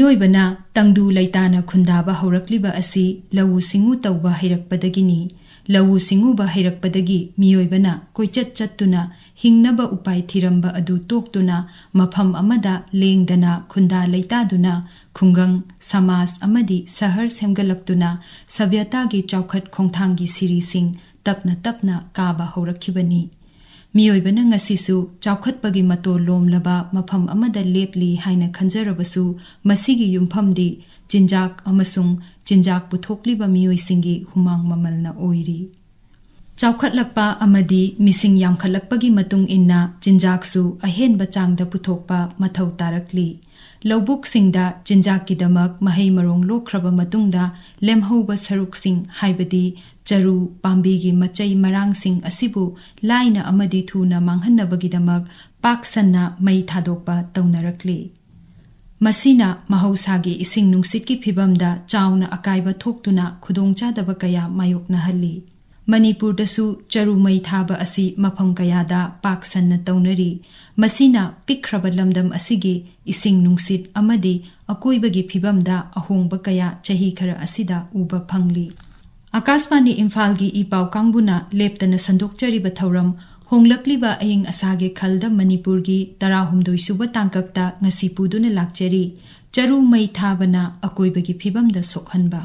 ꯃꯤꯑꯣꯏꯕꯅ ꯇꯪꯗꯨ ꯂꯩꯇꯥꯅ ꯈꯨꯟꯗꯥꯕ ꯍꯧꯔꯛꯂꯤꯕ ꯑꯁꯤ ꯂꯧꯎ ꯁꯤꯡꯎ ꯇꯧꯕ ꯍꯩꯔꯛꯄꯗꯒꯤꯅꯤ꯫ ꯂꯧꯎ ꯁꯤꯡꯎꯕ ꯍꯩꯔꯛꯄꯗꯒꯤ ꯃꯤꯑꯣꯏꯕꯅ ꯀꯣꯏꯆꯠ ꯆꯠꯇꯨꯅ ꯍꯤꯡꯅꯕ ꯎꯄꯥꯏ ꯊꯤꯔꯝꯕ ꯑꯗꯨ ꯇꯣꯛꯇꯨꯅ ꯃꯐꯝ ꯑꯃꯗ ꯂꯦꯡꯗꯅ ꯈꯨꯟꯗꯥ ꯂꯩꯇꯥꯗꯨꯅ ꯈꯨꯡꯒꯪ, ꯁꯃꯥꯖ ꯑꯃꯗꯤ ꯁꯍꯔ ꯁꯦꯝꯒꯠꯂꯛꯇꯨꯅ ꯁꯚ꯭ꯌꯇꯥꯒꯤ ꯆꯥꯎꯈꯠ ꯈꯣꯡꯊꯥꯡꯒꯤ ꯁꯤꯔꯤꯁꯤꯡ ꯇꯞꯅ ꯇꯞꯅ ꯀꯥꯕ ꯍꯧꯔꯛꯈꯤꯕꯅꯤ꯫ ꯃꯤꯑꯣꯏꯕꯅ ꯉꯁꯤꯁꯨ ꯆꯥꯎꯈꯠꯄꯒꯤ ꯃꯇꯣꯜ ꯂꯣꯝꯂꯕ ꯃꯐꯝ ꯑꯃꯗ ꯂꯦꯞꯂꯤ ꯍꯥꯏꯅ ꯈꯟꯖꯔꯕꯁꯨ ꯃꯁꯤꯒꯤ ꯌꯨꯝꯐꯝꯗꯤ ꯆꯤꯟꯖꯥꯛ ꯑꯃꯁꯨꯡ ꯆꯤꯟꯖꯥꯛ ꯄꯨꯊꯣꯛꯂꯤꯕ ꯃꯤꯑꯣꯏꯁꯤꯡꯒꯤ ꯍꯨꯃꯥꯡ ꯃꯃꯜꯅ ꯑꯣꯏꯔꯤ꯫ ꯆꯥꯎꯈꯠꯂꯛꯄ ꯑꯃꯗꯤ ꯃꯤꯁꯤꯡ ꯌꯥꯝꯈꯠꯂꯛꯄꯒꯤ ꯃꯇꯨꯡ ꯏꯟꯅ ꯆꯤꯟꯖꯥꯛꯁꯨ ꯑꯍꯦꯟꯕ ꯆꯥꯡꯗ ꯄꯨꯊꯣꯛꯄ ꯃꯊꯧ ꯇꯥꯔꯛꯂꯤ꯫ ꯂꯧꯕꯨꯛꯁꯤꯡꯗ ꯆꯤꯟꯖꯥꯛꯀꯤꯗꯃꯛ ꯃꯍꯩ ꯃꯔꯣꯡ ꯂꯣꯛꯈ꯭ꯔꯕ ꯃꯇꯨꯡꯗ ꯂꯦꯝꯍꯧꯕ ꯁꯔꯨꯛꯁꯤꯡ ꯍꯥꯏꯕꯗꯤ ꯆꯔꯨ ꯄꯥꯝꯕꯤꯒꯤ ꯃꯆꯩ ꯃꯔꯥꯡꯁꯤꯡ ꯑꯁꯤꯕꯨ ꯂꯥꯏꯅ ꯑꯃꯗꯤ ꯊꯨꯅ ꯃꯥꯡꯍꯟꯅꯕꯒꯤꯗꯃꯛ ꯄꯥꯛ ꯁꯟꯅ ꯃꯩ ꯊꯥꯗꯣꯛꯄ ꯇꯧꯅꯔꯛꯂꯤ꯫ ꯃꯁꯤꯅ ꯃꯍꯧꯁꯥꯒꯤ ꯏꯁꯤꯡ ꯅꯨꯡꯁꯤꯠꯀꯤ ꯐꯤꯕꯝꯗ ꯆꯥꯎꯅ ꯑꯀꯥꯏꯕ ꯊꯣꯛꯇꯨꯅ ꯈꯨꯗꯣꯡꯆꯥꯗꯕ ꯀꯌꯥ ꯃꯥꯌꯣꯛꯅꯍꯜꯂꯤ꯫ ꯃꯅꯤꯄꯨꯔꯗꯁꯨ ꯆꯔꯨ ꯃꯩ ꯊꯥꯕ ꯑꯁꯤ ꯃꯐꯝ ꯀꯌꯥꯗ ꯄꯥꯛ ꯁꯟꯅ ꯇꯧꯅꯔꯤ꯫ ꯃꯁꯤꯅ ꯄꯤꯛꯈ꯭ꯔꯕ ꯂꯝꯗꯝ ꯑꯁꯤꯒꯤ ꯏꯁꯤꯡ ꯅꯨꯡꯁꯤꯠ ꯑꯃꯗꯤ ꯑꯀꯣꯏꯕꯒꯤ ꯐꯤꯕꯝꯗ ꯑꯍꯣꯡꯕ ꯀꯌꯥ ꯆꯍꯤ ꯈꯔ ꯑꯁꯤꯗ ꯎꯕ ꯐꯪꯂꯤ꯫ ꯑꯀꯥꯁꯕꯥꯅꯤ ꯏꯝꯐꯥꯜꯒꯤ ꯏ ꯄꯥꯎ ꯀꯥꯡꯕꯨꯅ ꯂꯦꯞꯇꯅ ꯁꯟꯗꯣꯛꯆꯔꯤꯕ ꯊꯧꯔꯝ ꯍꯣꯡꯂꯛꯂꯤꯕ ꯑꯌꯤꯡ ꯑꯁꯥꯒꯤ ꯈꯜꯗ ꯃꯅꯤꯄꯨꯔꯒꯤ 13 ꯁꯨꯕ ꯇꯥꯡꯀꯛꯇ ꯉꯁꯤ ꯄꯨꯗꯨꯅ ꯂꯥꯛꯆꯔꯤ꯫ ꯆꯔꯨ ꯃꯩ ꯊꯥꯕꯅ ꯑꯀꯣꯏꯕꯒꯤ ꯐꯤꯕꯝꯗ ꯁꯣꯛꯍꯟꯕ꯫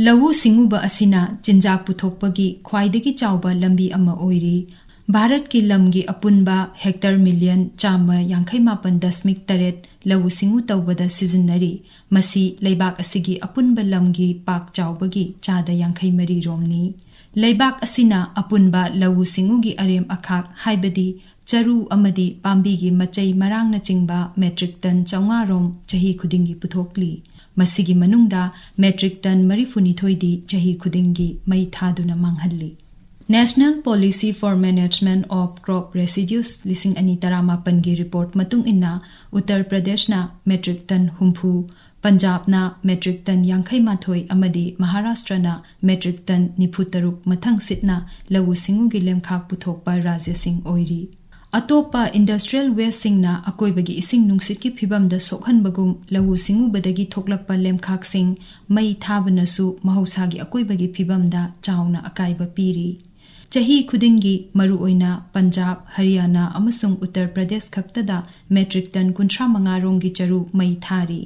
ꯂꯧꯎ ꯁꯤꯡꯎꯕ ꯑꯁꯤꯅ ꯆꯤꯟꯖꯥꯛ ꯄꯨꯊꯣꯛꯄꯒꯤ ꯈ꯭ꯋꯥꯏꯗꯒꯤ ꯆꯥꯎꯕ ꯂꯝꯕꯤ ꯑꯃ ꯑꯣꯏꯔꯤ꯫ ꯚꯥꯔꯠꯀꯤ ꯂꯝꯒꯤ ꯑꯄꯨꯟꯕ ꯍꯦꯛꯇꯔ ꯃꯤꯂꯤꯌꯟ 158.8 ꯂꯧꯎ ꯁꯤꯡꯎ ꯇꯧꯕꯗ ꯁꯤꯖꯤꯟꯅꯔꯤ꯫ ꯃꯁꯤ ꯂꯩꯕꯥꯛ ꯑꯁꯤꯒꯤ ꯑꯄꯨꯟꯕ ꯂꯝꯒꯤ ꯄꯥꯛ ꯆꯥꯎꯕꯒꯤ 54% ꯔꯣꯝꯅꯤ꯫ ꯂꯩꯕꯥꯛ ꯑꯁꯤꯅ ꯑꯄꯨꯟꯕ ꯂꯧꯎ ꯁꯤꯡꯎꯒꯤ ꯑꯔꯦꯝ ꯑꯈꯥꯛ ꯍꯥꯏꯕꯗꯤ ꯆꯔꯨ ꯑꯃꯗꯤ ꯄꯥꯝꯕꯤꯒꯤ ꯃꯆꯩ ꯃꯔꯥꯡꯅꯆꯤꯡꯕ ꯃꯦꯇ꯭ꯔꯤꯛ ꯇꯟ 400 ꯔꯣꯝ ꯆꯍꯤ ꯈꯨꯗꯤꯡꯒꯤ ꯄꯨꯊꯣꯛꯂꯤ꯫ ꯃꯁꯤꯒꯤ ꯃꯅꯨꯡꯗ ꯃꯦꯇ꯭ꯔꯤꯛ ꯇꯟ 42ꯗꯤ ꯆꯍꯤ ꯈꯨꯗꯤꯡꯒꯤ ꯃꯩ ꯊꯥꯗꯨꯅ ꯃꯥꯡꯍꯜꯂꯤ꯫ National policy for management of crop residues 2018ꯒꯤ ꯔꯤꯄꯣꯔꯠ ꯃꯇꯨꯡ ꯏꯟꯅ ꯎꯠꯇꯔ ꯄ꯭ꯔꯗꯦꯁꯅ ꯃꯦꯇ꯭ꯔꯤꯛ ꯇꯟ 60, ꯄꯟꯖꯥꯕꯅ ꯃꯦꯇ꯭ꯔꯤꯛ ꯇꯟ 51 ꯑꯃꯗꯤ ꯃꯍꯥꯔꯥꯁꯇ꯭ꯔꯅ ꯃꯦꯇ꯭ꯔꯤꯛ ꯇꯟ 43 ꯃꯊꯪ ꯁꯤꯠꯅ ꯂꯧꯎ ꯁꯤꯡꯎꯒꯤ ꯂꯦꯝꯈꯥꯛ ꯄꯨꯊꯣꯛꯄ ꯔꯥꯖ꯭ꯌꯁꯤꯡ ꯑꯣꯏꯔꯤ꯫ ꯑꯇꯣꯞꯄ ꯏꯟꯗꯁꯇ꯭ꯔꯤꯌꯦꯜ ꯋꯦꯁꯁꯤꯡꯅ ꯑꯀꯣꯏꯕꯒꯤ ꯏꯁꯤꯡ ꯅꯨꯡꯁꯤꯠꯀꯤ ꯐꯤꯕꯝꯗ ꯁꯣꯛꯍꯟꯕꯒꯨꯝ ꯂꯧꯎ ꯁꯤꯡꯎꯕꯗꯒꯤ ꯊꯣꯛꯂꯛꯄ ꯂꯦꯝꯈꯥꯛꯁꯤꯡ ꯃꯩ ꯊꯥꯕꯅꯁꯨ ꯃꯍꯧꯁꯥꯒꯤ ꯑꯀꯣꯏꯕꯒꯤ ꯐꯤꯕꯝꯗ ꯆꯥꯎꯅ ꯑꯀꯥꯏꯕ ꯄꯤꯔꯤ꯫ ꯆꯍꯤ ꯈꯨꯗꯤꯡꯒꯤ ꯃꯔꯨꯑꯣꯏꯅ ꯄꯟꯖꯥꯕ, ꯍꯔꯤꯌꯥꯅꯥ ꯑꯃꯁꯨꯡ ꯎꯠꯇꯔ ꯄ꯭ꯔꯗꯦꯁ ꯈꯛꯇꯗ ꯃꯦꯇ꯭ꯔꯤꯛ ꯇꯟ 35 ꯔꯣꯝꯒꯤ ꯆꯔꯨ ꯃꯩ ꯊꯥꯔꯤ꯫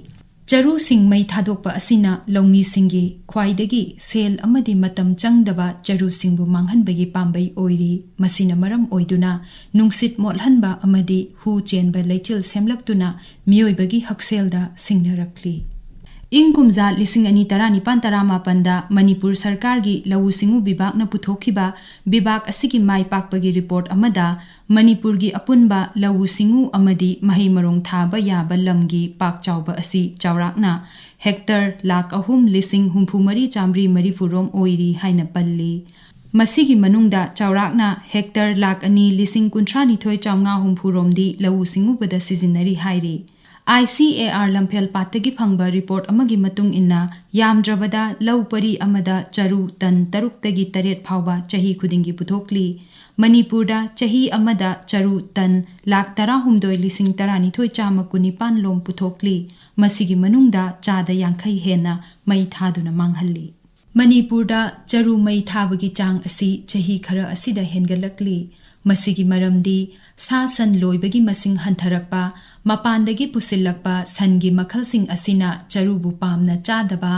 ꯆꯔꯨꯁꯤꯡ ꯃꯩ ꯊꯥꯗꯣꯛꯄ ꯑꯁꯤꯅ ꯂꯧꯃꯤꯁꯤꯡꯒꯤ ꯈ꯭ꯋꯥꯏꯗꯒꯤ ꯁꯦꯜ ꯑꯃꯗꯤ ꯃꯇꯝ ꯆꯪꯗꯕ ꯆꯔꯨꯁꯤꯡꯕꯨ ꯃꯥꯡꯍꯟꯕꯒꯤ ꯄꯥꯝꯕꯩ ꯑꯣꯏꯔꯤ꯫ ꯃꯁꯤꯅ ꯃꯔꯝ ꯑꯣꯏꯗꯨꯅ ꯅꯨꯡꯁꯤꯠ ꯃꯣꯠꯍꯟꯕ ꯑꯃꯗꯤ ꯍꯨ ꯆꯦꯟꯕ ꯂꯩꯆꯤꯜ ꯁꯦꯝꯂꯛꯇꯨꯅ ꯃꯤꯑꯣꯏꯕꯒꯤ ꯍꯛꯁꯦꯜꯗ ꯁꯤꯡꯅꯔꯛꯂꯤ꯫ ꯏꯪ ꯀꯨꯝꯖꯥ 2018-18ꯗ ꯃꯅꯤꯄꯨꯔ ꯁꯔꯀꯥꯔꯒꯤ ꯂꯧꯎ ꯁꯤꯡꯎ ꯕꯤꯚꯥꯒꯅ ꯄꯨꯊꯣꯛꯈꯤꯕ ꯕꯤꯚꯥꯒ ꯑꯁꯤꯒꯤ ꯃꯥꯏ ꯄꯥꯛꯄꯒꯤ ꯔꯤꯄꯣꯔꯠ ꯑꯃꯗ ꯃꯅꯤꯄꯨꯔꯒꯤ ꯑꯄꯨꯟꯕ ꯂꯧꯎ ꯁꯤꯡꯎ ꯑꯃꯗꯤ ꯃꯍꯩ ꯃꯔꯣꯡ ꯊꯥꯕ ꯌꯥꯕ ꯂꯝꯒꯤ ꯄꯥꯛ ꯆꯥꯎꯕ ꯑꯁꯤ ꯆꯥꯎꯔꯥꯛꯅ ꯍꯦꯛꯇꯔ 3,63,330 ꯔꯣꯝ ꯑꯣꯏꯔꯤ ꯍꯥꯏꯅ ꯄꯜꯂꯤ꯫ ꯃꯁꯤꯒꯤ ꯃꯅꯨꯡꯗ ꯆꯥꯎꯔꯥꯛꯅ ꯍꯦꯛꯇꯔ 2,19,960 ꯔꯣꯝꯗꯤ ꯂꯧꯎ ꯁꯤꯡꯎꯕꯗ ꯁꯤꯖꯤꯟꯅꯔꯤ ꯍꯥꯏꯔꯤ꯫ ICAR ꯂꯝꯐꯦꯜ ꯄꯥꯠꯇꯒꯤ ꯐꯪꯕ ꯔꯤꯄꯣꯔꯠ ꯑꯃꯒꯤ ꯃꯇꯨꯡ ꯏꯟꯅ ꯌꯥꯝꯗ꯭ꯔꯕꯗ ꯂꯧ ꯄꯔꯤ ꯑꯃꯗ ꯆꯔꯨ ꯇꯟ 6-8 ꯐꯥꯎꯕ ꯆꯍꯤ ꯈꯨꯗꯤꯡꯒꯤ ꯄꯨꯊꯣꯛꯂꯤ꯫ ꯃꯅꯤꯄꯨꯔꯗ ꯆꯍꯤ ꯑꯃꯗ ꯆꯔꯨ ꯇꯟ 19,12,119 ꯂꯣꯝ ꯄꯨꯊꯣꯛꯂꯤ꯫ ꯃꯁꯤꯒꯤ ꯃꯅꯨꯡꯗ 50% ꯍꯦꯟꯅ ꯃꯩ ꯊꯥꯗꯨꯅ ꯃꯥꯡꯍꯜꯂꯤ꯫ ꯃꯅꯤꯄꯨꯔꯗ ꯆꯔꯨ ꯃꯩ ꯊꯥꯕꯒꯤ ꯆꯥꯡ ꯑꯁꯤ ꯆꯍꯤ ꯈꯔ ꯑꯁꯤꯗ ꯍꯦꯟꯒꯠꯂꯛꯂꯤ꯫ ꯃꯁꯤꯒꯤ ꯃꯔꯝꯗꯤ ꯁꯥ ꯁꯟ ꯂꯣꯏꯕꯒꯤ ꯃꯁꯤꯡ ꯍꯟꯊꯔꯛꯄ, ꯃꯄꯥꯟꯗꯒꯤ ꯄꯨꯁꯤꯜꯂꯛꯄ ꯁꯟꯒꯤ ꯃꯈꯜꯁꯤꯡ ꯑꯁꯤꯅ ꯆꯔꯨꯕꯨ ꯄꯥꯝꯅ ꯆꯥꯗꯕ,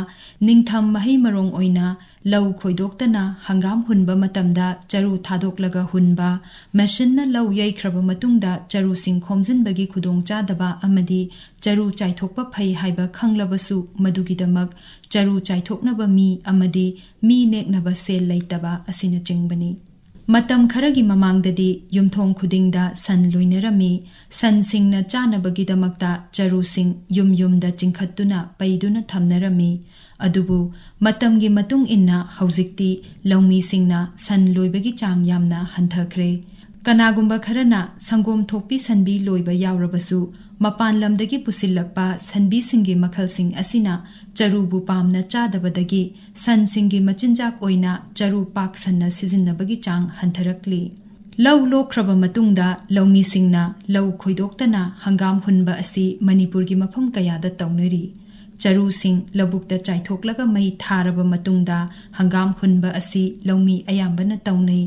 ꯅꯤꯡꯊꯝ ꯃꯍꯩ ꯃꯔꯣꯡ ꯑꯣꯏꯅ ꯂꯧ ꯈꯣꯏꯗꯣꯛꯇꯅ ꯍꯪꯒꯥꯝ ꯍꯨꯟꯕ ꯃꯇꯝꯗ ꯆꯔꯨ ꯊꯥꯗꯣꯛꯂꯒ ꯍꯨꯟꯕ, ꯃꯦꯁꯤꯟꯅ ꯂꯧ ꯌꯩꯈ꯭ꯔꯕ ꯃꯇꯨꯡꯗ ꯆꯔꯨꯁꯤꯡ ꯈꯣꯝꯖꯤꯟꯕꯒꯤ ꯈꯨꯗꯣꯡꯆꯥꯗꯕ ꯑꯃꯗꯤ ꯆꯔꯨ ꯆꯥꯏꯊꯣꯛꯄ ꯐꯩ ꯍꯥꯏꯕ ꯈꯪꯂꯕꯁꯨ ꯃꯗꯨꯒꯤꯗꯃꯛ ꯆꯔꯨ ꯆꯥꯏꯊꯣꯛꯅꯕ ꯃꯤ ꯑꯃꯗꯤ ꯃꯤ ꯅꯦꯛꯅꯕ ꯁꯦꯜ ꯂꯩꯇꯕ ꯑꯁꯤꯅꯆꯤꯡꯕꯅꯤ꯫ Matam kharagi mamangdadi yumthong khudingda san loinarami san singna chanabagidamagta charu sing yumda chingkhattuna paiduna thamnarami adubu matamgi matung inna haujikti laumi singna san loibagi chang yamna hanthakre kanagumba kharana sangom thokpi sanbi loiba yawrabasu mapan lamdagi pusilakpa sanbi singi makhal sing asina charu bu pamna chadabadagi san singi machinjak oina charu pak sanna sijinnabagi chang hantharakli law lokhraba matungda laumi singna law khoidoktana hangam hunba asi manipur gi mafam kayada tawnari charu sing labukta chaithoklaga mai tharaba matungda hangam hunba asi laumi ayambana tawnai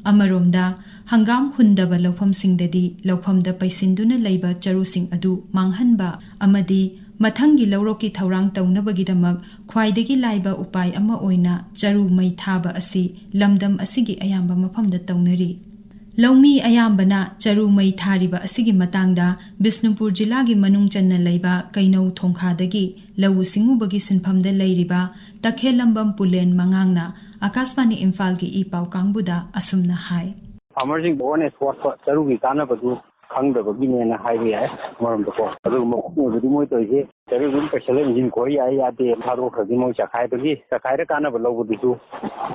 Amaromda hangam hundaba lawpham singdadi lawphamda paisinduna leiba charu sing adu manghanba amadi mathangi lawroki thaurang tawnabagi-damak khwaidagi laiba upai ama oina charu mai thaba asi lamdam asigi ayamba mafamda tawnari Laumi ayambana charu mai thariba asigi matangda Bisnupur jilagi manung channa leiba kainau thongkhadagi lawu singubagi sinphamda leiriba takhelambam pulen mangangna Akashvani Imphal ki ipau kangbuda asumna hai Emerging awareness what charu gi kana badu khangdabagi nena haibi hai maram ko adu mo budi moi toje charu gi special engine koi ai ade tharo khagi mo chakhai bagi chakhai ra kana balo budi tu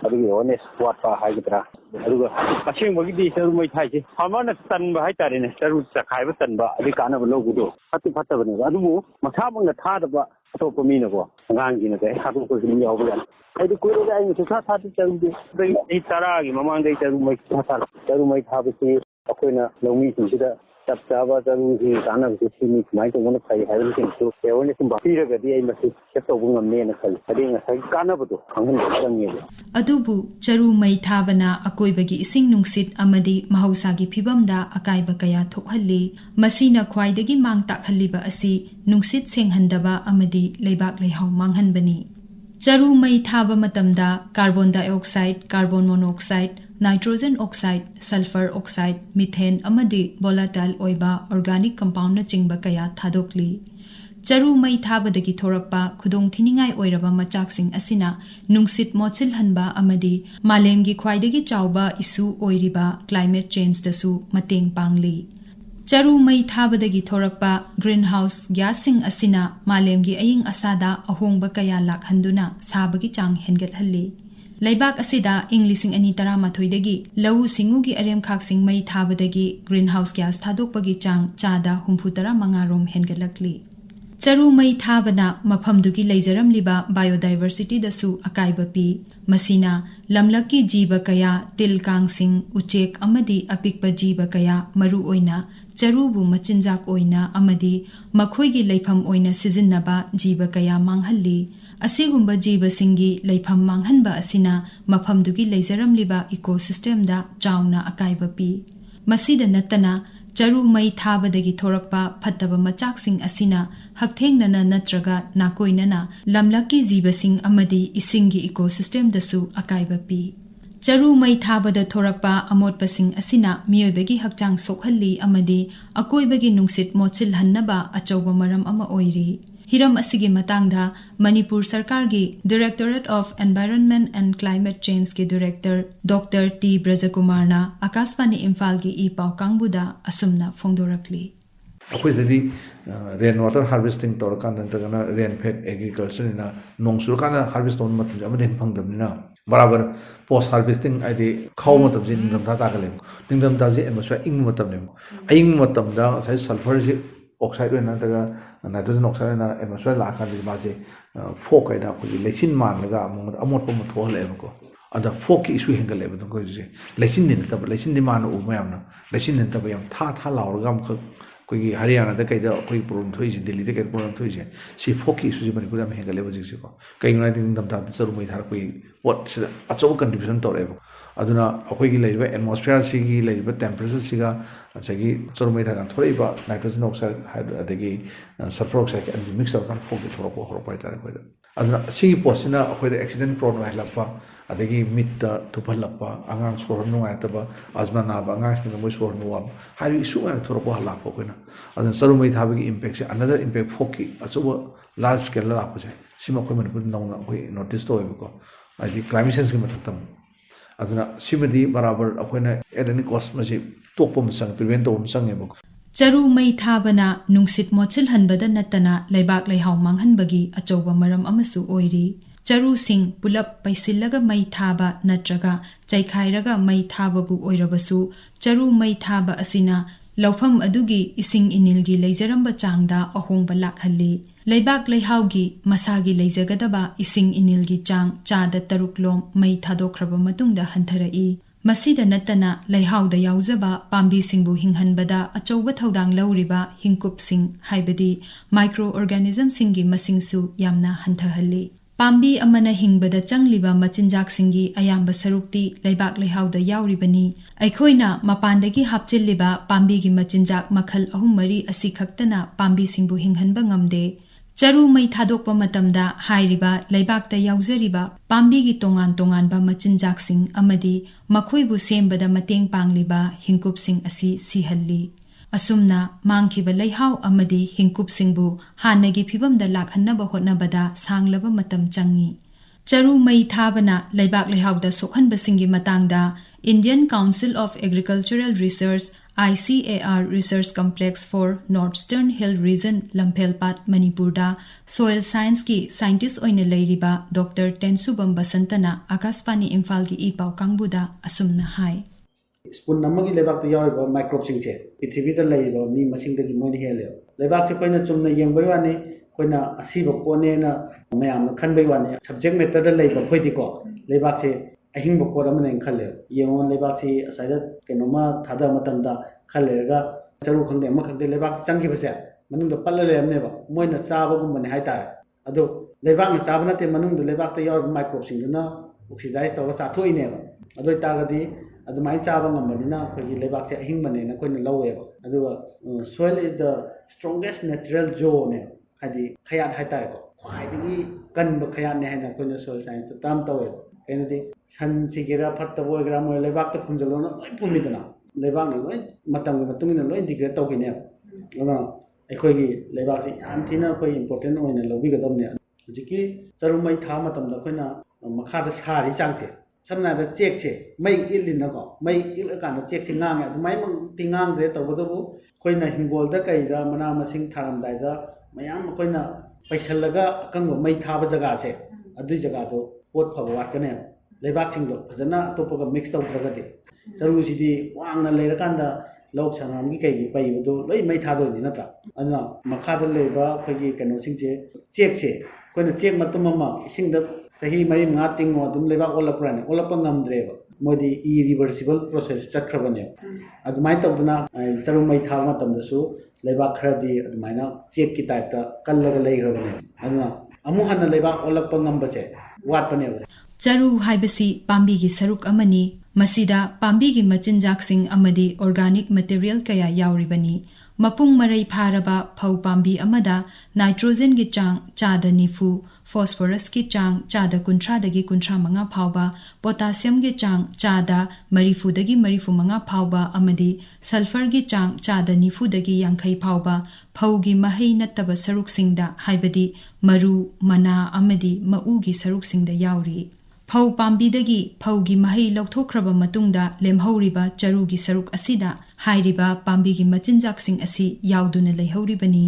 adu awareness what pa hai gitra adu asing bagi di charu moi thai ji hamana tan ba hai tare ne charu chakhai ba tan ba adu kana balo budu phatu phata bane adu mo makha mangna tha da ba atop mi na ko ngang gi na ke hatu ko gi yaw ba Aidi kuiro ga ayin suka thati charude dai taragi mamang dai charu mai thabasi akoina laumi sida tap chaba charu hi kana bi simi mai to gona phai hai rin to tewone sim bapira ga di ai masi cheto bungam ne na khali adinga sai kana badu khangin changi adubu charu mai thabana akoibagi ising nungsit amadi mahausagi phibamda akaiba kaya thokhalli masina khwaidagi mang takhalliba asi nungsit senghandaba amadi leibak leihau manghanbani Charu mai thaba matamda carbon dioxide, carbon monoxide, nitrogen oxide, sulfur oxide, methane amadi volatile oiba organic compound na chingba kaya thadokli. Charu mai thabadagi thorakpa khudong thiningai oiraba machaksing asina nungsit mochil hanba amadi malemgi khwaidagi chawba issue oiriba climate change dasu mateng pangli. Charu mai thabadagi thorakpa greenhouse gasing asina malemgi aying asada ahongba kaya lakhanduna sabagi chang hengathalli Laibak asida Inglising ani taramathoi-dagi lawu singugi arem khaksing mai thabadagi greenhouse gas thadokpagi chang chada 65 rom hengatlakli Charu mai thabana mafamdugi leijaramliba biodiversity dasu akaiba pi masina lamlaki jiba kaya tilkangsing uchek amadi apikpa jiba kaya maru oina charubu machinjak oina amadi makhoigi leifam oina sijinnaba jiba kaya manghalli asigumba jiba singi leifam manghanba asina mafamdugi leijaramliba ecosystem da chauna akaiba pi masida natana charu mai thabadagi thorakpa phattaba machaksing asina hakthengnana natraga nakoinana lamlaki jibasing amadi isingi ecosystem dasu akaiba pi Charu mai thabada thorakpa amotpasing asina miyoibagi hakchang sokhalli amadi akoibagi nungsit mochil hannaba achauba maram ama oiri hiram asigi matangda Manipur Sarkar gi Directorate of Environment and Climate Change ki Director Dr. T. Brajakumarna Akashvani Imphal gi ipau kangbuda asumna phongdorakli Akoidadi rain water harvesting torakanda tagana rain fed agriculture ina nongsurkana harvest on matam amade phangdamnina barabar post harvesting ide khaw matam ji ningdam tha takalem ningdam da ji atmosphere ing matam nem aying matam da sai sulfur ji oxide na daga nitrogen oxide na atmosphere la kan ji ma je fog aida ko lechin man laga amot pom thole ko ada fog ki issue hengal lebe ko ji lechin din ta lechin di man u mayam na lechin din ta yam tha laurga am कोई हरियाणा दा कई दा कोई problem थोई जे दिल्ली दा कई problem थोई जे सी फोकी सुजी मणिपुर में हेंगले बजिक से को कई गुना दिन दम ता चरु मै थार कोई व्हाट अचो कंट्रीब्यूशन तोरे अदुना अखोई गी लेबा एटमॉस्फेयर सी गी लेबा टेंपरेचर सिगा अचगी चरु मै थार थोरैबा नाइट्रोजन ऑक्साइड अदगी सल्फर ऑक्साइड के मिक्स अप kan फोकी थोरको होरपा तारे कोई अदुना सी पोस्टना अखोई दा एक्सीडेंट प्रॉब्लम हैलपा adagi mitta thuphalakpa angang sornu ayataba azmana ba angang ki moi sornu wa hari isu ma thorko halakpa koina adan sarumai thabagi impact se another impact foki achuba large scale la pa se sima koi manipur nong na koi notice to ko adi climate change ki matam aduna sibadi barabar akhona at any cost masi tokpa masang prevent to masang ebo CHARU mei thabana nungsit mochil hanbada natana laibak laihau manghanbagi achouba maram amasu oiri CHARU sing pulap paisillaga mei thaba natraga chaikhairaga mei thababu oirabasu CHARU mei thaba asina laufam adugi ising inilgi leijaramba changda ahongba lakhalli laibak laihaugi masagi leijagadaba ising inilgi chang chada taruklom mei thadokhraba matungda hantarai masida natana laihauda yauzaba pambi singbu hinghanbada achouba thodang lauriba hingkup sing haibadi microorganism singi masingsu yamna hantahalli pambi amana hingbada changliba machinjak singi ayamba sarukti laibak laihauda yauribani aikhoina mapandagi hapchilliba pambi gi machinjak makhal ahum mari asi khaktana pambi singbu hinghanba ngamde CHARU mei thadokpa matamda hairiba laibakta yauzariba pambi gi tongan tonganba machinjak sing amadi makhoibu sembada mateng pangliba hingkup sing asi sihalli asumna mangkhiba laihau amadi hingkup singbu hanagi phibamda lakhannaba hotnabada sanglaba matam changi CHARU mei thabana laibak laihauda sokhanba singi matangda Indian Council of Agricultural Research ICAR Research Complex for Northeastern Hill Region Lamphelpat Manipur da Soil Science ki scientist oina leiriba Dr. Tensubam Basantana Akashpani Imphal ki ipau kangbuda asumna hai spoon namagi lebak to yaw microbe singche prithvi da lai lo mi masing da gi moi ni hele lebak che koina chumna yengbai wani koina asiba pone na mayam na khanbai wani subject matter da lai ba khoidi ko lebak che ahing ba pora mane khalle yengon lebak si asaida kenoma thada matam da khalle ga CHARU khangde ma khangde lebak changki base manung da pallale amne ba moina chaba gum mane hai tar ado lebak ni chaba na te manung da lebak ta yaw microbe sing na oxidize to sa thoi ne ba ado targadi adumai chaba ngamanina khoi lebak se ahing mane na koina lawe ba adu soil is the strongest natural zone hadi khayat hai tar ko khwai digi kan ba khayat ne hai na koina soil science tam tawe kenodi san chigera phatta boy gram mo lebak ta khunjalo na loi phumidana lebak ni loi matam gi matungina loi integrate tawkine ona akhoi gi lebak se yam thina koi important oina lobi gadamne hujiki CHARU mai tha matam da koina makha da sari changche samna da check che mai ilin na ko mai il kan da check se ngang ya mai mang tingang de tawbodu koina hingol da kai da mana masing tharam dai da mayam koina paisallaga akang mai tha ba jaga se adu jaga do pot phaba wat kane lebak sing do phajana topaga mix taw dragade CHARU sidi wangna leira kanda lok sanam gi kai gi pai bodu loi mai tha do ni natra adna makha da leba khagi kano sing che check che koina check matum ma sing da sahi mari nga tingo dum lebak olapran olapang ngamdreba modi irreversible process chakrabane admai tawduna CHARU mai tha matam da su lebak khradi admai na check ki type ta kallaga leigrabane adna amu hanna lebak olapang ngambase watpane CHARU haibasi pambi gi saruk amani masida pambi gi machinjak sing amadi organic material kaya yauribani mapung marai pharaba phau pambi amada nitrogen gi chang chada nifu phosphorus ki chang chada kunthra dagi kunthra manga phawba potassium gi chang chada marifu dagi marifu manga phawba amadi sulfur gi chang chada nifu dagi yankhai phawba phau gi mahai nattaba saruk singda haibadi maru mana amadi mau gi saruk singda yauri phau pambi dagi phau gi mahai lokthokraba matungda lemhauriba CHARU gi saruk asida hairiba pambi gi machinjak sing asi yauduna leihauribani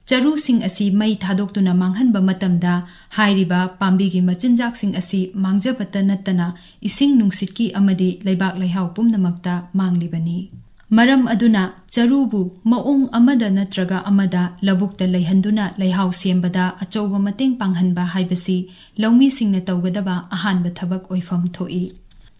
CHARU sing asi mai thadoktuna manghanba matamda hairiba pambi gi machinjak sing asi mangjabata natana ising nungsitki amadi leibak leihau pumnamakta manglibani maram aduna CHARU bu maung amada natraga amada labukta leihanduna leihau sembada achouba mateng panghanba haibasi lawmi singna tawgadaba ahanba thabak oifam thoi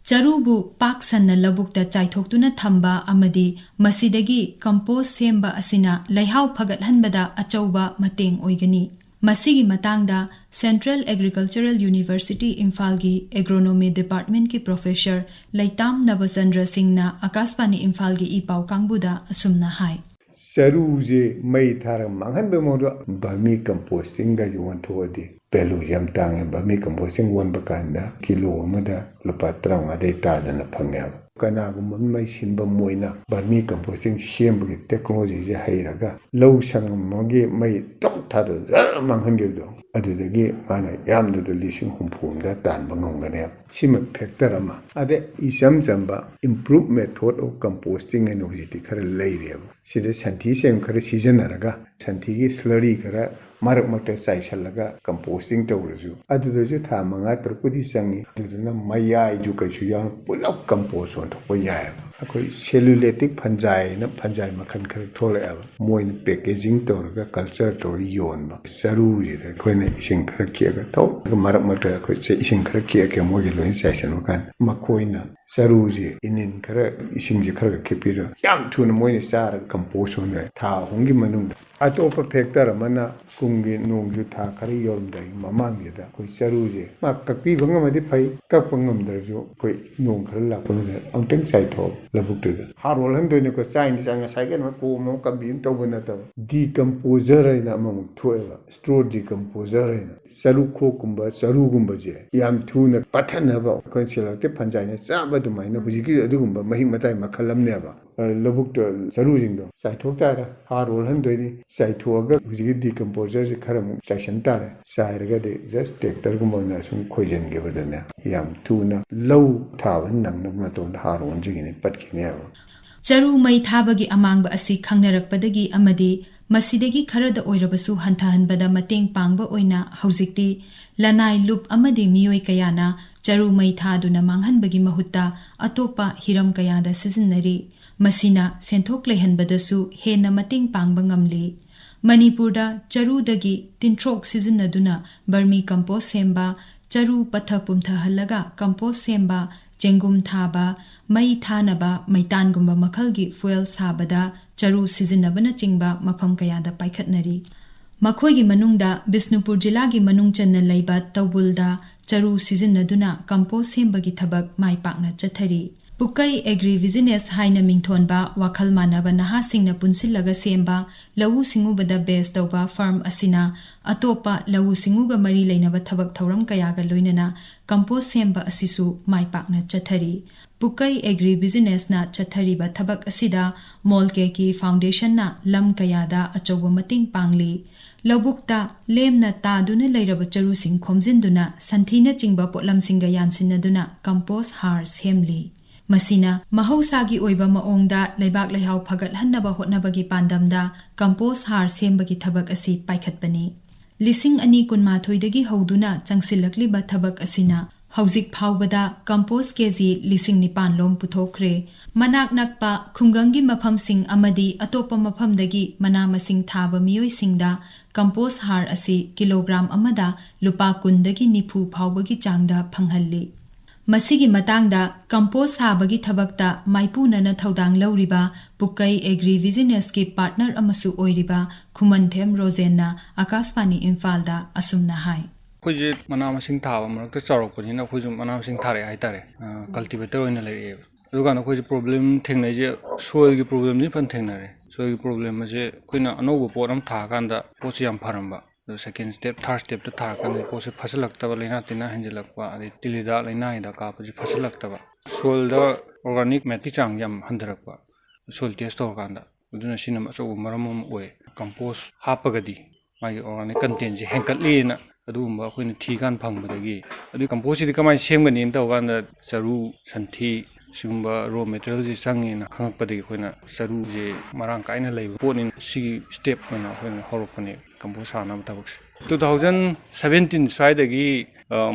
CHARU bu pak sanna labukta chaithoktuna thamba amadi masidagi compost semba asina leihau phagathanbada achouba mateng oigani masigi matangda Central Agricultural University Imphal gi Agronomy Department ki Professor Laitam Navachandra Singh na Akashpani Imphal gi ipau kangbuda asumna hai CHARU je mai thara manghan be modo vermi composting ga yuan thodi pelu yam tang vermi composting won bakanda kilo amada lupa 30 dai ta dana phangya kana gum mai sinba moina vermi composting shemb gi technology je hairaga low sangam mogi mai tok thar manghan ge do ꯑꯗꯨꯗꯒꯤ ꯃꯥꯅ ꯌꯥꯝꯗ꯭ꯔꯕꯗ 50,000 ꯇꯥꯟꯕ ꯉꯝꯒꯅꯦꯕ ꯁꯤꯃ factor ꯑꯃ ꯑꯗꯩ ꯏꯆꯝ ꯆꯝꯕ improve method of ꯀꯝꯄꯣꯁꯇꯤꯡ ꯍꯥꯏꯅ ꯍꯧꯖꯤꯛꯇꯤ ꯈꯔ ꯂꯩꯔꯦꯕ ꯁꯤꯗ ꯁꯟꯊꯤ ꯁꯦꯝ ꯈꯔ ꯁꯤꯖꯤꯟꯅꯔꯒ ꯁꯟꯊꯤꯒꯤ ꯁ꯭ꯂꯔꯤ ꯈꯔ ꯃꯔꯛ ꯃꯔꯛꯇ ꯆꯥꯏꯁꯜꯂꯒ ꯀꯝꯄꯣꯁꯇꯤꯡ ꯇꯧꯔꯁꯨ ꯑꯗꯨꯗꯁꯨ ꯊꯥ 5-6ꯄꯨꯗꯤ ꯆꯪꯉꯤ ꯑꯗꯨꯗꯨꯅ ꯃꯌꯥꯏꯗꯨ ꯀꯩꯁꯨ ꯌꯥꯎꯅ ꯄꯨꯂꯞ ꯀꯝꯄꯣꯁ ꯑꯣꯟꯊꯣꯛꯄ ꯌꯥꯏꯑꯕ ꯑꯩꯈꯣꯏ ꯁꯦꯂꯨꯂꯦꯇꯤꯛ ꯐꯟꯖꯥꯏꯅ ꯐꯟꯖꯥꯏ ꯃꯈꯜ ꯈꯔ ꯊꯣꯛꯂꯛꯑꯦꯕ ꯃꯣꯏꯅ ꯄꯦꯀꯦꯖꯤꯡ ꯇꯧꯔꯒ ꯀꯜꯆꯔ ꯇꯧꯔꯒ ꯌꯣꯟꯕ ꯆꯔꯨꯁꯤꯗ ꯑꯩꯈꯣꯏꯅ ꯏꯁꯤꯡ ꯈꯔ ꯈꯤꯛꯑꯒ ꯊꯧꯔꯒ ꯃꯔꯛ ꯃꯔꯛꯇ ꯑꯩꯈꯣꯏ ꯏꯁꯤꯡ ꯈꯔ ꯈꯤꯛꯑꯒ ꯃꯣꯏꯒꯤ ꯂꯣꯏꯅ ꯆꯥꯏꯁꯟꯕ ꯀꯥꯟꯗ ꯃꯈꯣꯏꯅ ꯆꯔꯨꯁꯦ ꯏꯅꯤꯟ ꯈꯔ ꯏꯁꯤꯡꯁꯦ ꯈꯔ ꯈꯤꯛꯄꯤꯔꯒ ꯌꯥꯝ ꯊꯨꯅ ꯃꯣꯏꯅ ꯆꯥꯔꯒ ꯀꯝꯄꯣꯁ ꯑꯣꯟꯕ ꯌꯥꯏ ꯊꯥ 6ꯒꯤ ꯃꯅꯨꯡꯗ ꯑꯇꯣꯞꯄ ꯐꯦꯛꯇꯔ ꯑꯃꯅ ꯀꯨꯝꯒꯤ ꯅꯣꯡꯖꯨ ꯊꯥ ꯈꯔ ꯌꯧꯔꯝꯗꯥꯏꯒꯤ ꯃꯃꯥꯡꯁꯤꯗ ꯑꯩꯈꯣꯏ ꯆꯔꯨꯁꯦ ꯃꯥ ꯀꯛꯄꯤꯕ ꯉꯝꯃꯗꯤ ꯐꯩ ꯀꯛꯄ ꯉꯝꯗ꯭ꯔꯁꯨ ꯑꯩꯈꯣꯏ ꯅꯣꯡ ꯈꯔ ꯂꯥꯛꯄ ꯃꯇꯝꯗ ꯑꯃꯨꯛꯇꯪ ꯆꯥꯏꯊꯣꯛꯑꯒ ꯂꯧꯕꯨꯛꯇꯨꯗ ꯍꯥꯔ ꯑꯣꯜꯍꯟꯗꯣꯏꯅꯤꯀꯣ ꯆꯥꯏꯅꯤ ꯆꯥꯏ ꯉꯁꯥꯏꯒꯤ ꯀꯣꯝ ꯑꯃ ꯀꯝꯕꯤ ꯑꯃ ꯇꯧꯕ ꯅꯠꯇꯕ ꯗꯤꯀꯝꯄꯣꯖꯔ ꯍꯥꯏꯅ ꯑꯃꯃꯨꯛ ꯊꯣꯛꯑꯦꯕ ꯁ꯭ꯇ꯭ꯔꯣ ꯗꯤꯀꯝꯄꯣꯖꯔ ꯍꯥꯏꯅ ꯆꯔꯨꯈꯣꯛꯀꯨꯝꯕ ꯆꯔꯨꯒꯨꯝꯕꯁꯦ ꯌꯥꯝ ꯊꯨꯅ ꯄꯠꯊꯅꯕ ꯑꯩꯈꯣꯏ ꯁꯦꯂꯦꯛꯇꯤꯚ ꯐꯟꯖꯥꯏꯅ ꯆꯥꯕ ꯑꯗꯨꯃꯥꯏꯅ ꯍꯧꯖꯤꯛꯀꯤ ꯑꯗꯨꯒꯨꯝꯕ ꯃꯍꯤꯛ ꯃꯇꯥꯏ ꯃꯈꯜ ꯑꯃꯅꯦꯕ ꯂꯧꯕꯨꯛꯇ ꯆꯔꯨꯁꯤꯡꯗꯣ ꯆꯥꯏꯊꯣꯛ ꯇꯥꯔꯦ ꯍꯥꯔ ꯑꯣꯜꯍꯟꯗꯣꯏꯅꯤ ꯆꯥꯏꯊꯣꯛꯑꯒ ꯍꯧꯖꯤꯛꯀꯤ ꯗꯤꯀꯝꯄꯣꯖꯔꯁꯦ ꯈꯔ ꯑꯃꯨꯛ ꯆꯥꯏꯁꯟ ꯇꯥꯔꯦ ꯆꯥꯏꯔꯒꯗꯤ ꯖꯁ ꯇ꯭ꯔꯦꯛꯇꯔꯒꯨꯝꯕꯅ ꯁꯨꯝ ꯈꯣꯏꯖꯤꯟꯈꯤꯕꯗꯅꯦ ꯌꯥꯝ ꯊꯨꯅ ꯂꯧ ꯊꯥꯕ ꯅꯪꯅꯕ ꯃꯇꯝꯗ ꯍꯥꯔ ꯑꯣꯟꯖꯤꯒꯤꯅꯤ ꯄꯠꯈꯤꯅꯦꯕ ꯆꯔꯨ ꯃꯩ ꯊꯥꯕꯒꯤ ꯑꯃꯥꯡꯕ ꯑꯁꯤ ꯈꯪꯅꯔꯛꯄꯗꯒꯤ ꯑꯃꯗꯤ ꯃꯁꯤꯗꯒꯤ ꯈꯔꯗ ꯑꯣꯏꯔꯕꯁꯨ ꯍꯟꯊꯍꯟꯕꯗ ꯃꯇꯦꯡ ꯄꯥꯡꯕ ꯑꯣꯏꯅ ꯍꯧꯖꯤꯛꯇꯤ ꯂꯅꯥꯏ ꯂꯨꯞ ꯑꯃꯗꯤ ꯃꯤꯑꯣꯏ ꯀꯌꯥꯅ ꯆꯔꯨ ꯃꯩ ꯊꯥꯗꯨꯅ ꯃꯥꯡꯍꯟꯕꯒꯤ ꯃꯍꯨꯠꯇ ꯑꯇꯣꯞꯄ ꯍꯤꯔꯝ ꯀꯌꯥꯗ ꯁꯤꯖꯤꯟꯅꯔꯤ ꯃꯁꯤꯅ ꯁꯦꯟꯊꯣꯛ ꯂꯩꯍꯟꯕꯗꯁꯨ ꯍꯦꯟꯅ ꯃꯇꯦꯡ ꯄꯥꯡꯕ ꯉꯝꯂꯤ ꯃꯅꯤꯄꯨꯔꯗ ꯆꯔꯨꯗꯒꯤ ꯇꯤꯟꯊ꯭ꯔꯣꯛ ꯁꯤꯖꯤꯟꯅꯗꯨꯅ ꯕꯔꯃꯤ ꯀꯝꯄꯣꯁ ꯁꯦꯝꯕ ꯆꯔꯨ ꯄꯠꯊ ꯄꯨꯝꯊꯍꯜꯂꯒ ꯀꯝꯄꯣꯁ ꯁꯦꯝꯕ ꯆꯦꯡꯒꯨꯝ ꯊꯥꯕ ꯃꯩ ꯊꯥꯅꯕ ꯃꯩꯇꯥꯟꯒꯨꯝꯕ ꯃꯈꯜꯒꯤ ꯐꯨꯑꯦꯜ ꯁꯥꯕꯗ ꯆꯔꯨ ꯁꯤꯖꯤꯟꯅꯕꯅꯆꯤꯡꯕ ꯃꯐꯝ ꯀꯌꯥꯗ ꯄꯥꯏꯈꯠꯅꯔꯤ ꯃꯈꯣꯏꯒꯤ ꯃꯅꯨꯡꯗ ꯕꯤꯁꯅꯨꯄꯨꯔ ꯖꯤꯂꯥꯒꯤ ꯃꯅꯨꯡ ꯆꯟꯅ ꯂꯩꯕ ꯇꯧꯕꯨꯜꯗ ꯆꯔꯨ ꯁꯤꯖꯤꯟꯅꯗꯨꯅ ꯀꯝꯄꯣꯁ ꯁꯦꯝꯕꯒꯤ ꯊꯕꯛ ꯃꯥꯏ ꯄꯥꯛꯅ ꯆꯠꯊꯔꯤ ꯄꯨꯛꯀꯩ ꯑꯦꯒ꯭ꯔꯤ ꯕꯤꯖꯤꯅꯦꯁ ꯍꯥꯏꯅ ꯃꯤꯡꯊꯣꯟꯕ ꯋꯥꯈꯜ ꯃꯥꯟꯅꯕ ꯅꯍꯥꯁꯤꯡꯅ ꯄꯨꯟꯁꯤꯜꯂꯒ ꯁꯦꯝꯕ ꯂꯧꯎ ꯁꯤꯡꯎꯕꯗ ꯕꯦꯁ ꯇꯧꯕ ꯐꯥꯔꯝ ꯑꯁꯤꯅ ꯑꯇꯣꯞꯄ ꯂꯧꯎ ꯁꯤꯡꯎꯒ ꯃꯔꯤ ꯂꯩꯅꯕ ꯊꯕꯛ ꯊꯧꯔꯝ ꯀꯌꯥꯒ ꯂꯣꯏꯅꯅ ꯀꯝꯄꯣꯁ ꯁꯦꯝꯕ ꯑꯁꯤꯁꯨ ꯃꯥꯏ ꯄꯥꯛꯅ ꯆꯠꯊꯔꯤ ꯄꯨꯛꯀꯩ ꯑꯦꯒ꯭ꯔꯤ ꯕꯤꯖꯤꯅꯦꯁꯅ ꯆꯠꯊꯔꯤꯕ ꯊꯕꯛ ꯑꯁꯤꯗ ꯃꯣꯜꯀꯦꯀꯤ ꯐꯥꯎꯟꯗꯦꯁꯟꯅ ꯂꯝ ꯀꯌꯥꯗ ꯑꯆꯧꯕ ꯃꯇꯦꯡ ꯄꯥꯡꯂꯤ ꯂꯧꯕꯨꯛꯇ ꯂꯦꯝꯅ ꯇꯥꯗꯨꯅ ꯂꯩꯔꯕ ꯆꯔꯨꯁꯤꯡ ꯈꯣꯝꯖꯤꯟꯗꯨꯅ ꯁꯟꯊꯤꯅꯆꯤꯡꯕ ꯄꯣꯠꯂꯝꯁꯤꯡꯒ ꯌꯥꯟꯁꯤꯟꯅꯗꯨꯅ ꯀꯝꯄꯣꯁ ꯍꯥꯔ ꯁꯦꯝꯂꯤ ꯃꯁꯤꯅ ꯃꯍꯧꯁꯥꯒꯤ ꯑꯣꯏꯕ ꯃꯑꯣꯡꯗ ꯂꯩꯕꯥꯛ ꯂꯩꯍꯥꯎ ꯐꯒꯠꯍꯟꯅꯕ ꯍꯣꯠꯅꯕꯒꯤ ꯄꯥꯟꯗꯝꯗ ꯀꯝꯄꯣꯁ ꯍꯥꯔ ꯁꯦꯝꯕꯒꯤ ꯊꯕꯛ ꯑꯁꯤ ꯄꯥꯏꯈꯠꯄꯅꯤ 2012ꯗꯒꯤ ꯍꯧꯗꯨꯅ ꯆꯪꯁꯤꯜꯂꯛꯂꯤꯕ ꯊꯕꯛ ꯑꯁꯤꯅ ꯍꯧꯖꯤꯛ ꯐꯥꯎꯕꯗ ꯀꯝꯄꯣꯁ ꯀꯦꯖꯤ 9,000 ꯂꯣꯝ ꯄꯨꯊꯣꯛꯈ꯭ꯔꯦ ꯃꯅꯥꯛ ꯅꯛꯄ ꯈꯨꯡꯒꯪꯒꯤ ꯃꯐꯝꯁꯤꯡ ꯑꯃꯗꯤ ꯑꯇꯣꯞꯄ ꯃꯐꯝꯗꯒꯤ ꯃꯅꯥ ꯃꯁꯤꯡ ꯊꯥꯕ ꯃꯤꯑꯣꯏꯁꯤꯡꯗ ꯀꯝꯄꯣꯁ ꯍꯥꯔ ꯑꯁꯤ ꯀꯤꯂꯣꯒ꯭ꯔꯥꯝ ꯑꯃꯗ ꯂꯨꯄꯥ 10ꯗꯒꯤ 90 ꯐꯥꯎꯕꯒꯤ ꯆꯥꯡꯗ ꯐꯪꯍꯜꯂꯤ ꯃꯁꯤꯒꯤ ꯃꯇꯥꯡꯗ ꯀꯝꯄꯣꯁ ꯁꯥꯕꯒꯤ ꯊꯕꯛꯇ ꯃꯥꯏꯄꯨꯅꯅ ꯊꯧꯗꯥꯡ ꯂꯧꯔꯤꯕ ꯄꯨꯛꯀꯩ ꯑꯦꯒ꯭ꯔꯤ ꯕꯤꯖꯤꯅꯦꯁꯀꯤ ꯄꯥꯔꯠꯅꯔ ꯑꯃꯁꯨ ꯑꯣꯏꯔꯤꯕ ꯈꯨꯃꯟꯊꯦꯝ ꯔꯣꯖꯦꯟꯅ ꯑꯀꯥꯁꯕꯥꯅꯤ ꯏꯝꯐꯥꯜꯗ ꯑꯁꯨꯝꯅ ꯍꯥꯏ ꯑꯩꯈꯣꯏꯁꯦ ꯃꯅꯥ ꯃꯁꯤꯡ ꯊꯥꯕ ꯃꯔꯛꯇ ꯆꯥꯎꯔꯛꯄꯅꯤꯅ ꯑꯩꯈꯣꯏꯁꯨ ꯃꯅꯥ ꯃꯁꯤꯡ ꯊꯥꯔꯛꯑꯦ ꯍꯥꯏꯇꯥꯔꯦ ꯀꯜꯇꯤꯚꯦꯇꯔ ꯑꯣꯏꯅ ꯂꯩꯔꯛꯑꯦꯕ ꯑꯗꯨꯀꯥꯟꯗ ꯑꯩꯈꯣꯏꯁꯦ ꯄ꯭ꯔꯣꯕ꯭ꯂꯦꯝ ꯊꯦꯡꯅꯩꯁꯦ ꯁꯣꯏꯜꯒꯤ ꯄ꯭ꯔꯣꯕ꯭ꯂꯦꯝꯁꯤ ꯐꯅ ꯊꯦꯡꯅꯔꯦ ꯁꯣꯏꯜꯒꯤ ꯄ꯭ꯔꯣꯕ꯭ꯂꯦꯝ ꯑꯁꯦ ꯑꯩꯈꯣꯏꯅ ꯑꯅꯧꯕ ꯄꯣꯠ ꯑꯃ ꯊꯥꯀꯥꯟꯗ ꯄꯣꯠꯁꯦ ꯌꯥꯝ ꯐꯔꯝꯕ ꯑꯗꯣ ꯁꯦꯀꯦꯟ ꯁ꯭ꯇꯦꯞ ꯊꯥꯔꯠ ꯁ꯭ꯇꯦꯞꯇ ꯊꯥꯔꯀꯥꯟꯗ ꯄꯣꯠꯁꯦ ꯐꯠꯁꯤꯜꯂꯛꯇꯕ ꯂꯩꯅꯥ ꯇꯤꯟꯅꯥ ꯍꯦꯟꯖꯤꯜꯂꯛꯄ ꯑꯗꯩ ꯇꯤꯜ ꯍꯤꯗꯥꯛ ꯂꯩꯅꯥ ꯍꯤꯗꯥꯛ ꯀꯥꯞꯄꯁꯦ ꯐꯠꯁꯤꯜꯂꯛꯇꯕ ꯁꯣꯏꯜꯗ ꯑꯣꯔꯒꯥꯅꯤꯛ ꯃꯦꯠꯀꯤ ꯆꯥꯡ ꯌꯥꯝ ꯍꯟꯊꯔꯛꯄ ꯁꯣꯏꯜ ꯇꯦꯁ ꯇꯧꯔꯀꯥꯟꯗ ꯑꯗꯨꯅ ꯁꯤꯅ ꯑꯆꯧꯕ ꯃꯔꯝ ꯑꯃ ꯑꯣꯏ ꯀꯝꯄꯣꯁ ꯍꯥꯞꯄꯒꯗꯤ ꯃꯥꯒꯤ ꯑꯣꯔꯒꯥꯅꯤꯛ ꯀꯟꯇꯦꯟꯁꯦ ꯍꯦꯟꯀꯠꯂꯤꯅ ꯑꯗꯨꯒꯨꯝꯕ ꯑꯩꯈꯣꯏꯅ ꯊꯤꯀꯥꯟ ꯐꯪꯕꯗꯒꯤ ꯑꯗꯨꯒꯤ ꯀꯝꯄꯣꯁꯁꯤꯗꯤ ꯀꯃꯥꯏꯅ ꯁꯦꯝꯒꯅꯤꯅ ꯇꯧꯀꯥꯟꯗ ꯆꯔꯨ ꯁꯟꯊꯤ ꯁꯤꯒꯨꯝꯕ ꯔꯣ ꯃꯦꯇꯔꯤꯌꯦꯜꯁꯤ ꯆꯪꯉꯦꯅ ꯈꯪꯉꯛꯄꯗꯒꯤ ꯑꯩꯈꯣꯏꯅ ꯆꯔꯨꯁꯦ ꯃꯔꯥꯡ ꯀꯥꯏꯅ ꯂꯩꯕ ꯄꯣꯠꯅꯤꯅ ꯁꯤꯒꯤ ꯁ꯭ꯇꯦꯞ ꯑꯣꯏꯅ ꯑꯩꯈꯣꯏꯅ ꯍꯧꯔꯛꯄꯅꯦ ꯀꯝꯄꯣꯁ ꯁꯥꯅꯕ ꯊꯕꯛꯁꯦ 2017 ꯁ꯭ꯋꯥꯏꯗꯒꯤ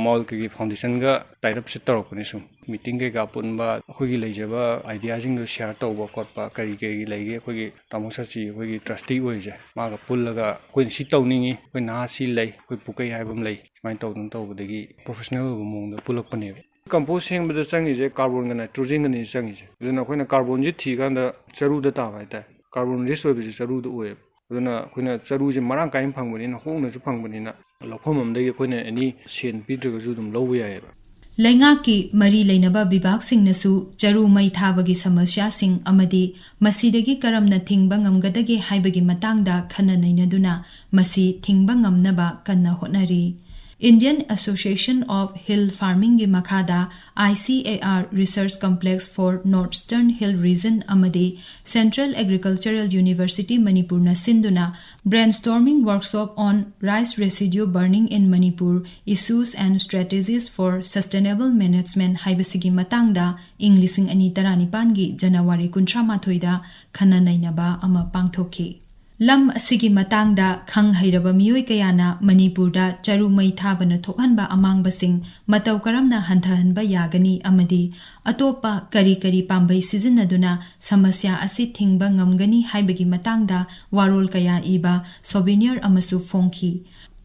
ꯃꯣꯜꯀꯦꯒꯤ ꯐꯥꯎꯟꯗꯦꯁꯟꯒ ꯇꯥꯏꯠꯑꯞꯁꯦ ꯇꯧꯔꯛꯄꯅꯦ ꯁꯨꯝ ꯃꯤꯇꯤꯡ ꯀꯩꯀꯥ ꯄꯨꯟꯕ ꯑꯩꯈꯣꯏꯒꯤ ꯂꯩꯖꯕ ꯑꯥꯏꯗꯤꯌꯥꯁꯤꯡꯗꯣ ꯁꯤꯌꯔ ꯇꯧꯕ ꯈꯣꯠꯄ ꯀꯔꯤ ꯂꯩꯒꯦ ꯑꯩꯈꯣꯏꯒꯤ ꯇꯥꯃꯣ ꯁꯆꯤ ꯑꯩꯈꯣꯏꯒꯤ ꯇ꯭ꯔꯁꯇꯤ ꯑꯣꯏꯔꯤꯁꯦ ꯃꯥꯒ ꯄꯨꯜꯂꯒ ꯑꯩꯈꯣꯏꯅ ꯁꯤ ꯇꯧꯅꯤꯡꯉꯤ ꯑꯩꯈꯣꯏ ꯅꯍꯥ ꯁꯤ ꯂꯩ ꯑꯩꯈꯣꯏ ꯄꯨꯛꯀꯩ ꯍꯥꯏꯕ ꯑꯃ ꯂꯩ ꯁꯨꯃꯥꯏꯅ ꯇꯧꯕꯗꯒꯤ ꯄ꯭ꯔꯣꯐꯦꯁꯅꯦꯜ ꯑꯣꯏꯕ ꯃꯑꯣꯡꯗ ꯄꯨꯜꯂꯛꯄꯅꯦꯕ ꯀꯝꯄꯣꯁ ꯁꯦꯝꯕꯗ ꯆꯪꯉꯤꯁꯦ ꯀꯥꯔꯕꯣꯟꯒ ꯅꯥꯏꯇ꯭ꯔꯣꯖꯦꯟꯒꯅꯤ ꯆꯪꯉꯤꯁꯦ ꯑꯗꯨꯅ ꯑꯩꯈꯣꯏꯅ ꯀꯥꯔꯕꯣꯟꯁꯦ ꯊꯤꯀꯥꯟꯗ ꯆꯔꯨꯗ ꯇꯥꯕ ꯍꯥꯏꯇꯥꯔꯦ ꯀꯥꯔꯕꯣꯟ ꯔꯤꯆ ꯑꯣꯏꯕꯁꯦ ꯆꯔꯨꯗ ꯑꯣꯏꯌꯦꯕ ꯑꯗꯨꯅ ꯑꯩꯈꯣꯏꯅ ꯆꯔꯨꯁꯦ ꯃꯔꯥꯡ ꯀꯥꯏꯅ ꯐꯪꯕꯅꯤꯅ ꯍꯣꯡꯅꯁꯨ ꯐꯪꯕꯅꯤꯅ ꯂꯧꯐꯝ ꯑꯃꯗꯒꯤ ꯑꯩꯈꯣꯏꯅ ꯑꯦꯅꯤ ꯁꯦꯟ ꯄꯤꯗ꯭ꯔꯒꯁꯨ ꯑꯗꯨꯝ ꯂꯧꯕ ꯌꯥꯏꯑꯕ ꯂꯩꯉꯥꯛꯀꯤ ꯃꯔꯤ ꯂꯩꯅꯕ ꯕꯤꯚꯥꯒꯁꯤꯡꯅꯁꯨ ꯆꯔꯨ ꯃꯩ ꯊꯥꯕꯒꯤ ꯁꯃꯁ꯭ꯌꯥꯁꯤꯡ ꯑꯃꯗꯤ ꯃꯁꯤꯗꯒꯤ ꯀꯔꯝꯅ ꯊꯤꯡꯕ ꯉꯝꯒꯗꯒꯦ ꯍꯥꯏꯕꯒꯤ ꯃꯇꯥꯡꯗ ꯈꯟꯅ ꯅꯩꯅꯗꯨꯅ ꯃꯁꯤ ꯊꯤꯡꯕ ꯉꯝꯅꯕ ꯀꯟꯅ ꯍꯣꯠꯅꯔꯤ Indian Association of Hill Farming gi makhada ICAR Research Complex for Northeastern Hill Region amadi Central Agricultural University Manipur na sinduna brainstorming workshop on rice residue burning in Manipur issues and strategies for sustainable management haibasigi matangda Inglising ani taranipan gi January 18 da khana nainaba ama pangthokhi lam asigi matangda khang hairaba miyoi kayana Manipurda charu mai thabana thokhanba amangbasing matau karamna hanthahanba yagani amadi atopa kari kari pambai sizinaduna samasya asi thingba ngamgani haibagi matangda warol kaya iba souvenir amasu fongki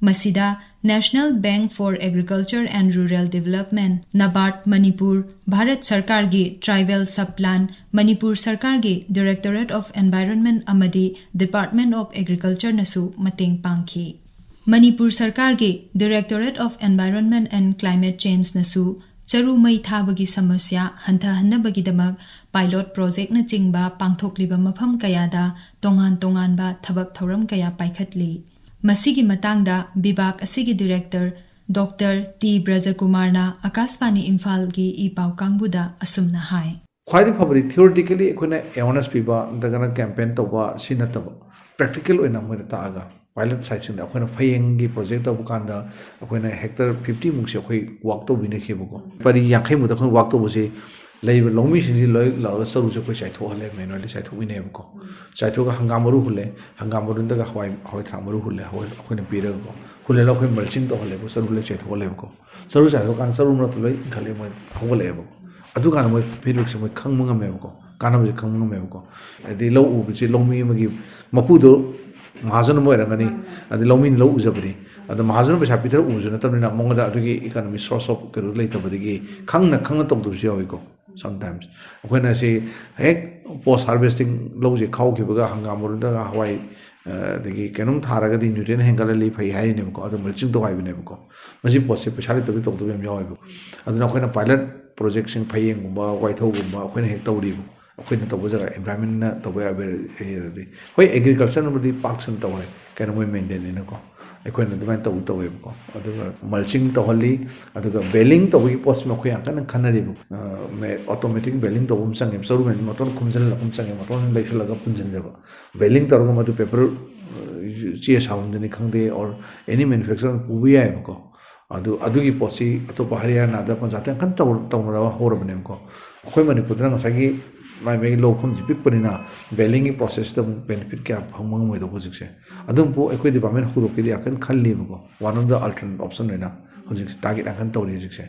Masida National Bank for Agriculture and Rural Development NABARD Manipur Bharat Sarkar gi Tribal Subplan Manipur Sarkar gi Directorate of Environment amadi Department of Agriculture nasu mateng pangki Manipur Sarkar gi Directorate of Environment and Climate Change nasu charu mai thabagi samasya hanthahannabagidamak pilot project na chingba pangthokliba mafam kayada tongan ba thabak thoram kaya paikhatli Masigi matangda Bibak asigi Director Dr. T. Brajakumarna Akashvani Imphal gi ipau kangbuda asumna hai ख्वाइदि फबदि theoretically अखोना awareness पिबा दगना campaign तोबा सिनतब practical ओइना मोर तागा pilot site सिंदा अखोना फयेंगी project तब कांदा अखोना hectare 50 मुक्से अखोइ work तो बिने खेबको परि याखै मुद अखोना work तो बसे lab loamy सिंदि लय लागा सरू से कोइ साइथो हले मैनुअली साइथो बिनेबको साइथो का हंगामरु हुले हंगामरु दगा हवाई थामरु हुले अखोना पिरगको हुले लखोइ मल्चिंग तो हले सरू ले साइथो हलेबको सरू साइथो कान सरू न तो लय खले म हवलेबको अदु कान म फेलुक से म खंगम ngमेबको कानम जे खंगम ngमेबको अदि लो उबजे लोमी मगी मपुदो महाजन म रंगनी अदि लोमी लो उजबदि अद महाजन पैसा पिथर उजुन तबना मंगदा अदुगी इकोनॉमी सोर्स ऑफ करो लेतबदगी खंगना तबदुसि होइको sometimes अखोना से हेक पोस्ट हार्वेस्टिंग लोजे खाउखिबगा हंगामरुदा हवाई दगी केनम थारगदि न्यूट्रिएंट हेंगलली फै हाइनेबको अदु मल्चिंग तो हाइबनेबको मसि पोस्ट पैसा लेतबि तबदु यम यावइबो अदुना अखोना पायलट प्रोजेक्ट सिंग फैयेंगुंबा वाइथौगुंबा अखोना हेक तौरिबो अखोना तबो जरा एनवायरनमेंट ना तबो एरियादि होय एग्रीकल्चर नबदि पाक्सन तवय केन मोय मेंटेन इनको अखोना दुमान तबु तवयबको अदुगा मल्चिंग तहली अदुगा बेलिंग तबुगी पोस्ट मखोय अंकन खनरिबो मे ऑटोमेटिक बेलिंग तबुम संगे सरुमेन मतन खुमजन लकुम संगे मतन लेसलगा पुंजनजबो बेलिंग तरगो मदु पेपर चे साउंडनि खंगदे और एनी मैन्युफैक्चरर पुबियायबको अदुगी पोसी अतोपा हरियाणा दा पंजाब खन तौरवा होरबनेमको अखोय मणिपुरदा ngसागी माइ लोखम जिपिकपनिना बेलिंग प्रोसेस द बेनिफिट क्या फंगमंग मोइदो होजिकसे अदुमपो अखोय डिपार्टमेंट हुरोकिदि आकन खल्लिबको one of the alternate option होइना होजिकसे टारगेट आकन तौरि होजिकसे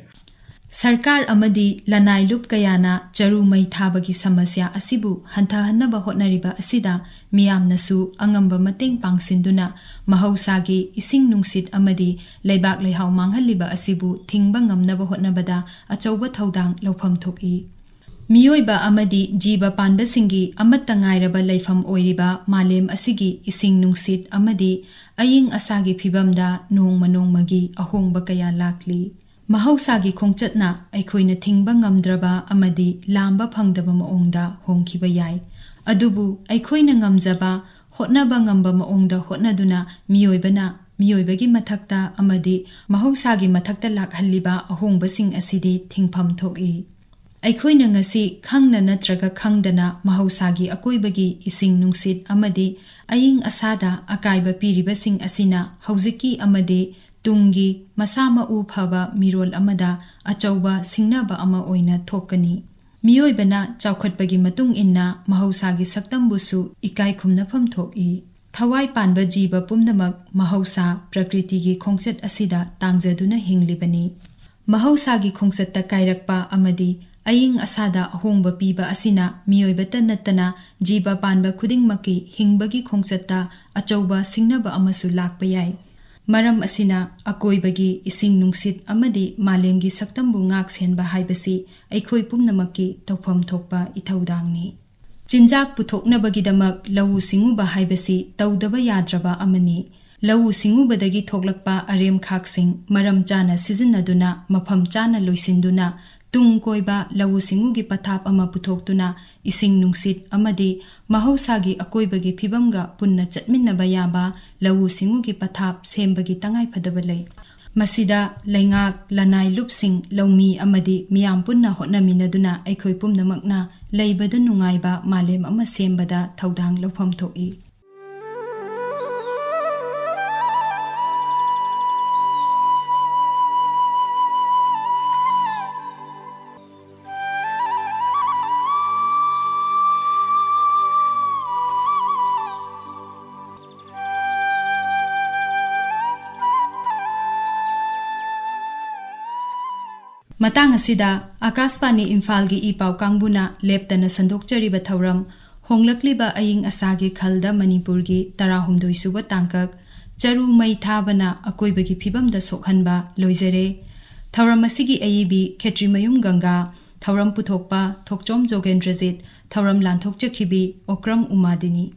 सरकार अमदी लनाई लुप कयाना चारू मई थाबगी समस्या असिबु हंथाहन्नबा होटनरिबा असिदा मियामनसु अंगंबा मतेंग पांगसिंदुना महौसागी इसिंग नुंगसित अमदी लेबाक लेहाव मांगहल्लिबा असिबु थिंगबा ngamnaba होटनबदा अचौबा थौदांग लौफम थोकी मियोइबा अमदी जीवा पानबसिंगी अमत्ता ngairaba leifam oiriba malem asigi ising nungsit amadi aying asagi phibamda nongmagi ahongba kaya lakli mahausaगी khongchatna aikhoina thingba ngamdraba amadi lamba phangdaba maongda hongkhiba yai adubu aikhoina ngamjaba hotnaba ngamba maongda hotnaduna miyoibagi mathakta amadi mahausaगी mathakta lakhalliba ahongbasing asidi thingpham thoki aikhoina ngasi khangna natraga khangdana mahausaगी akoibagi ising nungsit amadi aying asada akaiba piribasing asina hauziki amadi tungi masama u phaba mirol amada achauba singnaba ama oina thokani miyoibana chaukhatpagi matung inna mahausagi saktambusu ikai khumnafam thoki thawai panba jiba pumnamak mahausa prakriti gi khongset asida tangjaduna hinglibani mahausa gi khongset ta kairakpa amadi aying asada ahongba piba asina miyoibata nattana jiba panba khudingmaki hingbagi khongset achauba singnaba amasu lakpa yai maram asina akoibagi ising nungsit amadi malemgi saktambu ngak senba haibasi aikhoi pumnamaki tawpham thokpa ithaudangni chinjak puthoknabagi damak lawu singuba haibasi tawdaba yadraba amani lawu singubadagi thoklakpa arem khaksing maram chana sijinnaduna mafam chana loisinduna tung koiba lawu singugi pathap ama puthoktuna ising nungsit amadi mahausagi akoibagi phibamga punna chatminnaba yaba lawu singugi pathap sembagi tangai phadaba lei Masida Laingak Lanai Lupsing Lawmi Amadi Miyam Punna Hotnaminaduna Aikhoi Pumnamakna Laibada Nungaiba Malem Ama Sembada Thaudang Lawpham Thoki. Matang asida Akashvani Imphal gi ipau kangbuna leptana sandokchariba thauram Honglakliba Aying-Ashagi Khalda Manipur gi 12 suba tangkak CHARU mai thabana AKHOIBAGE FIBAMDA SOKHANBA loizare thauram asigi ayibi Khetrimayum Ganga thauram puthokpa Thokchom Jogendrajit thauram lanthokchakhibi Okram Umadini